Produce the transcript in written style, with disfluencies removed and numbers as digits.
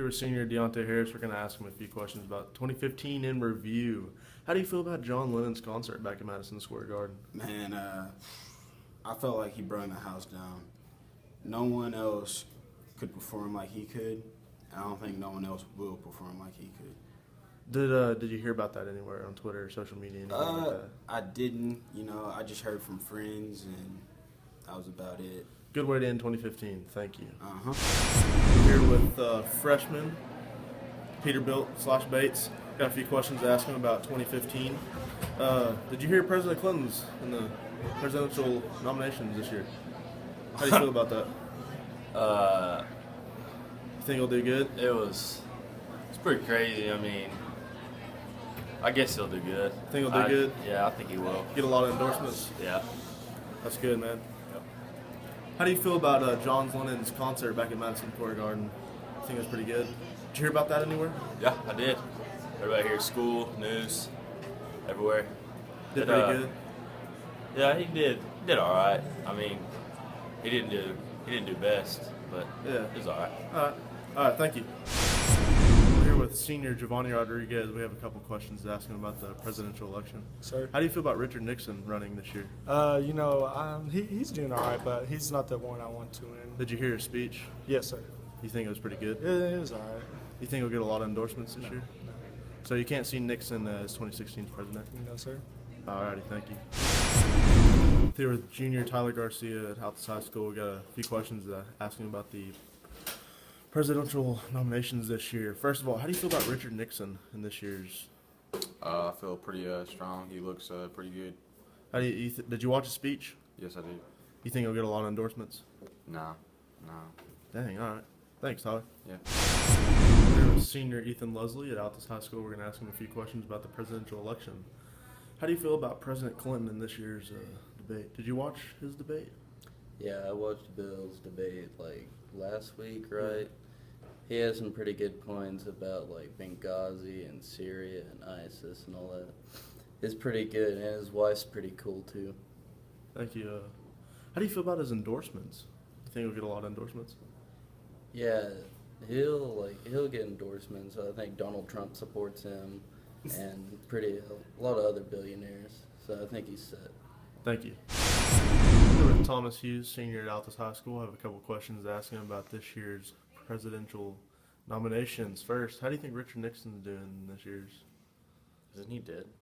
Here with senior Deontay Harris, we're going to ask him a few questions about 2015 in review. How do you feel about John Lennon's concert back in Madison Square Garden? Man, I felt like he brought the house down. No one else could perform like he could. I don't think no one else will perform like he could. Did you hear about that anywhere on Twitter or social media? Anything like that? I didn't. I just heard from friends, and that was about it. Good way to end 2015. Thank you. Uh-huh. We're here with freshman Peterbilt / Bates. Got a few questions to ask him about 2015. Did you hear President Clinton's in the presidential nominations this year? How do you feel about that? You think he'll do good? It's pretty crazy. I mean, I guess he'll do good. Think he'll do good? Yeah, I think he will. Get a lot of endorsements. Yeah. That's good, man. Yep. How do you feel about John Lennon's concert back at Madison Square Garden? I think it was pretty good. Did you hear about that anywhere? Yeah, I did. Everybody here, school, news, everywhere. Did But, pretty good. Yeah, he did. He did all right. I mean, he didn't do best, but Yeah. he was all right. All right, thank you. We're here with senior Giovanni Rodriguez. We have a couple questions to ask him about the presidential election. Sir. How do you feel about Richard Nixon running this year? He's doing all right, but he's not the one I want to win. Did you hear his speech? Yes, sir. You think it was pretty good? It is all right. You think he'll get a lot of endorsements this year? No. So you can't see Nixon as 2016's president? No, sir. Alrighty, thank you. Here with junior Tyler Garcia at Altus High School. We got a few questions asking about the presidential nominations this year. First of all, how do you feel about Richard Nixon in this year's? I feel pretty strong. He looks pretty good. How do did you watch his speech? Yes, I did. You think he'll get a lot of endorsements? No. Dang, all right. Thanks, Tyler. Yeah. Here with senior Ethan Leslie at Altus High School. We're going to ask him a few questions about the presidential election. How do you feel about President Clinton in this year's debate? Did you watch his debate? Yeah, I watched Bill's debate like last week, right? He has some pretty good points about like Benghazi and Syria and ISIS and all that. It's pretty good, and his wife's pretty cool too. Thank you. How do you feel about his endorsements? You think he'll get a lot of endorsements? Yeah, he'll get endorsements. I think Donald Trump supports him, and a lot of other billionaires. So I think he's set. Thank you. Here with Thomas Hughes, senior at Altus High School. I have a couple questions to ask him about this year's presidential nominations. First, how do you think Richard Nixon's doing this year's? Isn't he dead?